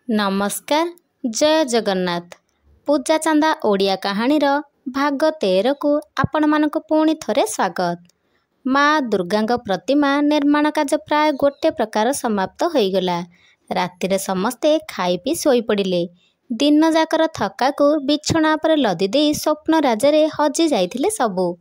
नमस्कार। जय जगन्नाथ। पूजा चांदा ओडिया कहानीर भाग 13 को आपण मानक पुणी थरे स्वागत। माँ दुर्गा प्रतिमा निर्माण कार्य प्राय गोटे प्रकार समाप्त हो गला। रातिर समस्ते खाई पी सोई पड़िले। दिन जाकर थका को बिछଣା पर लदी दे स्वप्न राजरे हजि जाइथिले सबू।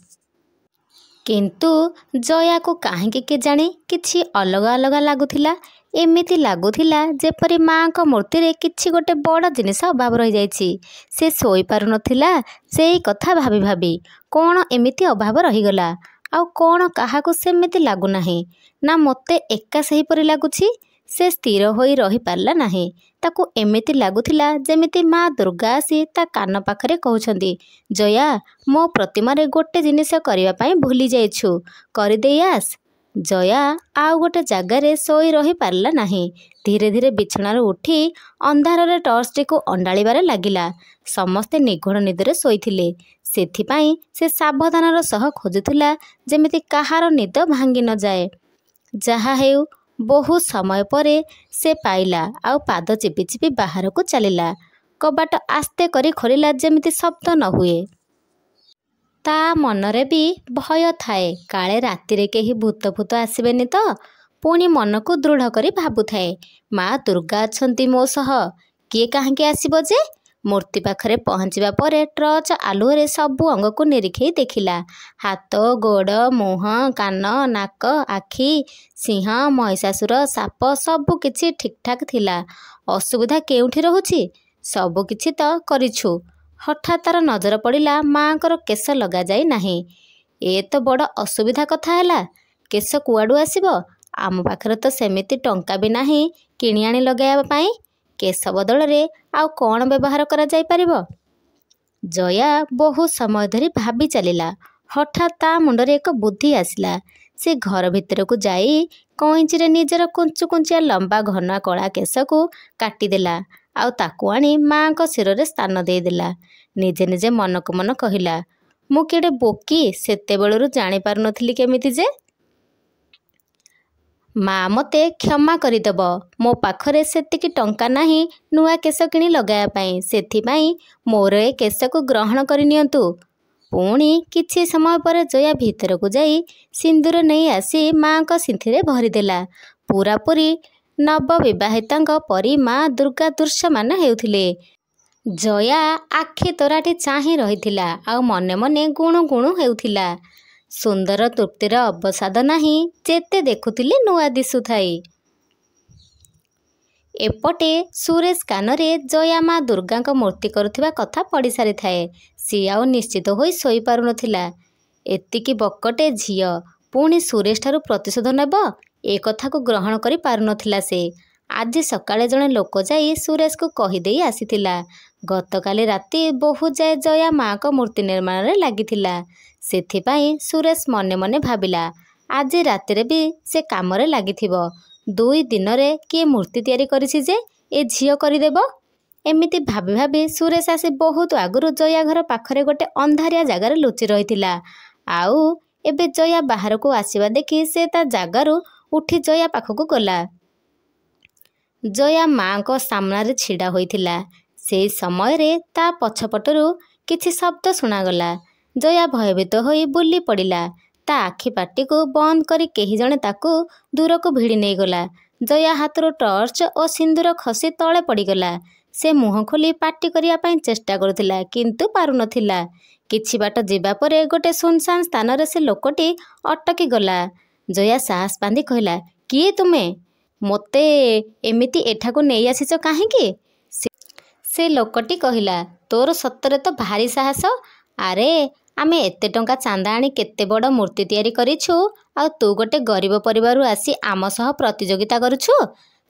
किंतु जया को काहेकि के जाने किछि अलगा अलगा लागुथिला। एमिति लागुथिला जेपरि माँ को मूर्ति रे किछि गोटे बड़ जिनिस अभाव रही जाइछि। से सोई पारु नथिला। सेई कथा भाबी भाबी कोण एमिति अभाव रहीगला। आउ कोण काहाकू सेमिति लागु नाही ना मते एका सही परि लागुछि। से स्थिर होई रही पारला नाही। ताकू एमिति लागुथिला जेमिति माँ दुर्गा आसी ता कान पाखरे कहउछंती, जया मो प्रतिमा रे गोटे जिनिस करिवा पई भूली जाइछु, करि देई आस। जया आउ गोटे जगार सोई रही पारला नाही। धीरे धीरे बिछणार उठी अंधार टर्चटी को अंडाळिबारे लागिला। समस्ते निघोड़ निदरे शोइथिले। सेथिपाई से सावधानर सह खोजुथिला जेमिति काहार निद भांगी न जाए। जहा हेउ बहु समय परे से पाइला आउ पाद चिपि चिपि बाहर को चलिला। कबाट आस्ते करी खोलिला जेमिति शब्द न हुए। ता मनरे भी भय थाए काले रातिरे केही भूत भूत आसबेनि तो। पुणी मन को दृढ़ करी भाबु थाए, माँ दुर्गा अछंती मो सह, किए काहेकि आसीबो जे। मूर्ति पाखरे पहुँचवा परे टर्च आलुरे सबु अंग को निरीक्षे देखिला। हाथ गोड़ मुह कान नाक आखि सिंह महिषासुर साप सबु किछि ठीक ठाक थिला। असुविधा केउठी रहुछि, सबु किछि तो करिछु। हठात तार नजर पड़िला माँकर केश लगा जाई नाही। ए तो बड़ असुविधा कथा हैला। केश कुआडू आसीबो? आम पाखरे तो सेमिति टंका भी नाही किणी आनी लगाइबा पई। केश बदल रे आउ कौन व्यवहार करा जाई परिबो? जया बहु समय धरी भाबी चलिला। हठात ता मुंडरे एक बुद्धि आसिला। से घर भितर को जाई कईंची रे निजर कुंचु कुंचिया लंबा घना कला केश को काटिदेला आउ ताकू आनी माँ को सिर रे स्थान देदेला। निजे निजे मन को मन कहिला, मु केडे बोकी सेते बेलरु जानि पारु नथिली केमिति जे। माँ मते क्षमा करिदेब, मो पाखरे सेतिकी टंका नाही नुआ केश किणी लगाया पई। सेथिपाई मोर ए केश को ग्रहण करि नियंतु। पुणी किछि समय पर जया भीतर को जाई सिंदूर नहीं आसी माँ को सिंथिरे भरिदेला। पूरापूरी नवविवाहितांग परी माँ दुर्गा दृश्यमान हेउथिले। जया आखि तराटी चाही रहिथिला आउ मने मने गुणु गुणु हेउथिला। सुंदर तृप्तिर अवसाद नाही जेते देखुथिले नुआ दिसुथाई। एपटे सुरेश कानरे जया माँ दुर्गा मूर्ति करुथिबा कथा पड़ी सारी थाए। सी आउ निश्चित होई सोई पारु नथिला। एतिकी बकटे झियो पुणी सुरेश ठारू प्रतिशोध नेब ए कथा को ग्रहण करि पारु नथिला से। आज सकाळे जणे लोक जाई सुरेश को कही देई आसीथिला। गतकाली राति बहु जाए जया माँ को मूर्ति निर्माण रे लागिथिला। सेथिपाई सुरेश मने मने भाबिला आज रातिरे भी से काम रे लागिथिबो। 2 दिन रे किए मूर्ति तैयारी करिछि जे ए झियो करिदेबो। एमिति भाबी भाबी सुरेश आसी बहुत आगुरु जया घर पाखरे गोटे अंधारिया जगार लुचि रहिथिला। आउ एबे जया बाहर को आसीबा देखि से ता जगारु उठी जया पाखकु गला। जया माँ को सामना रे छिड़ा होइथिला। से समय रे ता पछपटरु किछि शब्द सुनागला। जया भयभीत होई बुली पड़िला। ता आखि पाटी को बंद करी केही जणे ताकू दूर को भिड़ी नहीं गला। जया हाथरो टर्च और सिंदूर खसी तले पड़ीगला। से मुह खोली पाटी करिया पई चेष्टा करुथिला किंतु पारु नथिला। किछि बाट जिबा परे गोटे सुनसान स्थान रे से लोकटी अटकी गला। जया साहस बांधी कहिला, किए तुमे? मोते एमिति एठाको नेई आसीच काहेकि? से लोकटी कहिला, तोर सतरे तो भारी साहस। आरे आमे एते टंका चांदा आनी केते बड़ मूर्ति तैयारी करिछु आ तू गोटे गरीब परिवारु आसी आम सह प्रतियोगिता करुछु।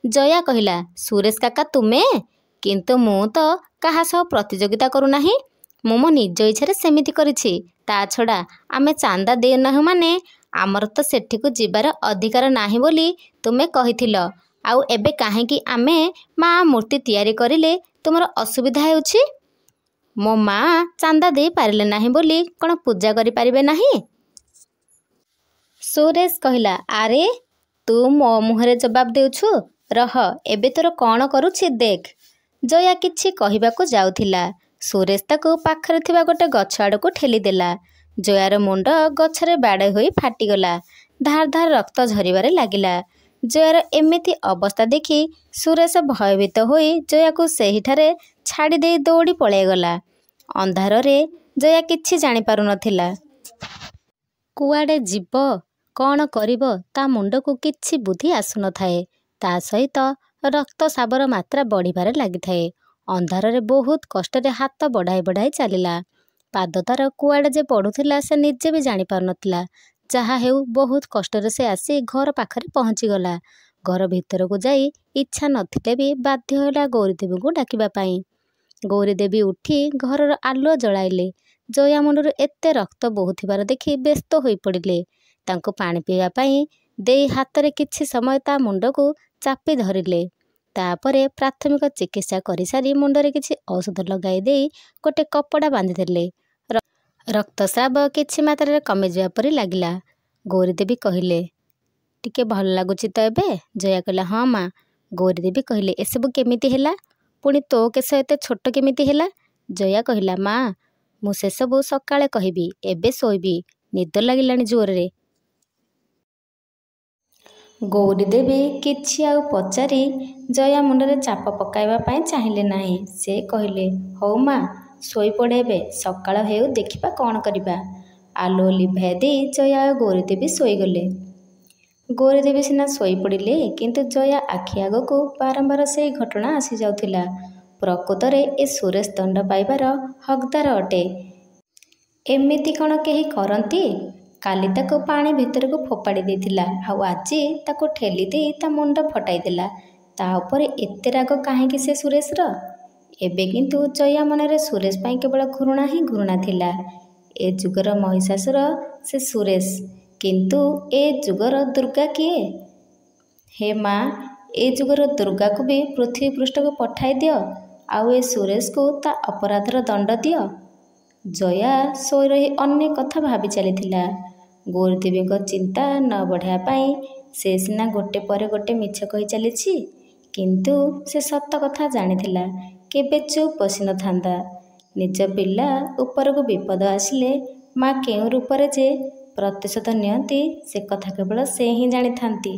जया कहिला, सुरेश काका तुमे? किंतु मु तो काहा सह प्रतियोगिता करू नाही। मु मो निज इच्छारे सेमिति करिछि। ता छडा आमे चांदा दे नहु माने आमर तो सेठिकु जिबार अधिकार नाही बोली तुमे कहिथिलो। आउ एबे काहेकि आमे माँ मूर्ति तैयारी करिले तुमर असुविधा हेउछि? मो माँ चांदा दे पारिले नाही बोली कौन पूजा करि पारिबे नाही? सुरेश कहिला, आरे तू मो मुहरे जवाब देउछु। रह एबे तोर कौन करुछि देख। ଜୟା କିଛି କହିବାକୁ ଯାଉଥିଲା। ସୁରେଶ ତାକୁ ପାଖରେ ଥିବା ଗୋଟେ ଗଛ ଆଡ଼କୁ ଠେଲିଦେଲା। ଜୟାର ମୁଣ୍ଡ ଗଛରେ ବାଡ଼େଇ ହୋଇ ଫାଟିଗଲା। ଧାର ଧାର ରକ୍ତ ଝରିବାରେ ଲାଗିଲା। ଜୟାର ଏମିତି ଅବସ୍ଥା ଦେଖି ସୁରେଶ ଭୟଭୀତ ହୋଇ ଜୟାକୁ ସେହିଠାରେ ଛାଡ଼ି ଦେଇ ଦୌଡ଼ି ପଳାଇଗଲା। ଅନ୍ଧାରରେ ଜୟା କିଛି ଜାଣିପାରୁନଥିଲା। କୁଆଡ଼େ ଯିବ, କ'ଣ କରିବ ତା ମୁଣ୍ଡକୁ କିଛି ବୁଦ୍ଧି ଆସୁନଥାଏ। ତା ସହିତ ରକ୍ତସ୍ରାବର ମାତ୍ରା ବଢ଼ିବାରେ ଲାଗିଥାଏ। ଅନ୍ଧାରରେ ବହୁତ କଷ୍ଟରେ ହାତ ବଢ଼ାଇ ବଢ଼ାଇ ଚାଲିଲା। ପାଦ ତାର କୁଆଡ଼େ ଯେ ପଡ଼ୁଥିଲା ସେ ନିଜେ ବି ଜାଣିପାରୁନଥିଲା। ଯାହା ହେଉ ବହୁତ କଷ୍ଟରେ ସେ ଆସି ଘର ପାଖରେ ପହଞ୍ଚିଗଲା। ଘର ଭିତରକୁ ଯାଇ ଇଚ୍ଛା ନଥିଲେ ବି ବାଧ୍ୟ ହେଲା ଗୌରୀଦେବୀଙ୍କୁ ଡାକିବା ପାଇଁ। ଗୌରୀଦେବୀ ଉଠି ଘରର ଆଲୁଅ ଜଳାଇଲେ। ଜୟା ମୁଣ୍ଡରୁ ଏତେ ରକ୍ତ ବହୁଥିବାର ଦେଖି ବ୍ୟସ୍ତ ହୋଇପଡ଼ିଲେ। ତାଙ୍କୁ ପାଣି ପିଇବା ପାଇଁ ଦେଇ ହାତରେ କିଛି ସମୟ ତା ମୁଣ୍ଡକୁ ଚାପି ଧରିଲେ। ତାପରେ ପ୍ରାଥମିକ ଚିକିତ୍ସା କରିସାରି ମୁଣ୍ଡରେ କିଛି ଔଷଧ ଲଗାଇ ଦେଇ ଗୋଟେ କପଡ଼ା ବାନ୍ଧିଦେଲେ। ରକ୍ତସ୍ରାବ କିଛି ମାତ୍ରାରେ କମିଯିବା ପରି ଲାଗିଲା। ଗୌରୀଦେବୀ କହିଲେ, ଟିକେ ଭଲ ଲାଗୁଛି ତ ଏବେ? ଜୟା କହିଲା, ହଁ ମା। ଗୌରୀଦେବୀ କହିଲେ, ଏସବୁ କେମିତି ହେଲା? ପୁଣି ତୋ କେଶ ଏତେ ଛୋଟ କେମିତି ହେଲା? ଜୟା କହିଲା, ମା, ମୁଁ ସେସବୁ ସକାଳେ କହିବି, ଏବେ ଶୋଇବି, ନିଦ ଲାଗିଲାଣି ଜୋରରେ। ଗୌରୀଦେବୀ କିଛି ଆଉ ପଚାରି ଜୟା ମୁଣ୍ଡରେ ଚାପ ପକାଇବା ପାଇଁ ଚାହିଁଲେ ନାହିଁ। ସେ କହିଲେ, ହଉ ମା, ଶୋଇପଡ଼ ଏବେ, ସକାଳ ହେଉ ଦେଖିବା କ'ଣ କରିବା। ଆଲୁଅ ଲିଭାଇ ଦେଇ ଜୟା ଆଉ ଗୌରୀଦେବୀ ଶୋଇଗଲେ। ଗୌରୀଦେବୀ ସିନା ଶୋଇପଡ଼ିଲେ, କିନ୍ତୁ ଜୟା ଆଖି ଆଗକୁ ବାରମ୍ବାର ସେହି ଘଟଣା ଆସିଯାଉଥିଲା। ପ୍ରକୃତରେ ଏ ସୁରେଶ ଦଣ୍ଡ ପାଇବାର ହକଦାର ଅଟେ। ଏମିତି କ'ଣ କେହି କରନ୍ତି? କାଲି ତାକୁ ପାଣି ଭିତରକୁ ଫୋପାଡ଼ି ଦେଇଥିଲା, ଆଉ ଆଜି ତାକୁ ଠେଲି ଦେଇ ତା ମୁଣ୍ଡ ଫଟାଇ ଦେଲା। ତା ଉପରେ ଏତେ ରାଗ କାହିଁକି ସେ ସୁରେଶର? ଏବେ କିନ୍ତୁ ଜୟା ମନରେ ସୁରେଶ ପାଇଁ କେବଳ ଘୃଣା ହିଁ ଘୃଣା ଥିଲା। ଏ ଯୁଗର ମହିଷାସୁର ସେ ସୁରେଶ, କିନ୍ତୁ ଏ ଯୁଗର ଦୁର୍ଗା କିଏ? ହେ ମା, ଏ ଯୁଗର ଦୁର୍ଗାକୁ ବି ପୃଥିବୀ ପୃଷ୍ଠକୁ ପଠାଇ ଦିଅ, ଆଉ ଏ ସୁରେଶକୁ ତା ଅପରାଧର ଦଣ୍ଡ ଦିଅ। ଜୟା ଶୋଇ ରହି ଅନେକ କଥା ଭାବି ଚାଲିଥିଲା। ଗୌରୀଦେବୀଙ୍କ ଚିନ୍ତା ନ ବଢ଼ାଇବା ପାଇଁ ସେ ସିନା ଗୋଟେ ପରେ ଗୋଟେ ମିଛ କହି ଚାଲିଛି, କିନ୍ତୁ ସେ ସତ କଥା ଜାଣିଥିଲା, କେବେ ଚୁପ୍ ବସିନଥାନ୍ତା। ନିଜ ପିଲା ଉପରକୁ ବିପଦ ଆସିଲେ ମା କେଉଁ ରୂପରେ ଯେ ପ୍ରତିଶୋଧ ନିଅନ୍ତି ସେ କଥା କେବଳ ସେ ହିଁ ଜାଣିଥାନ୍ତି।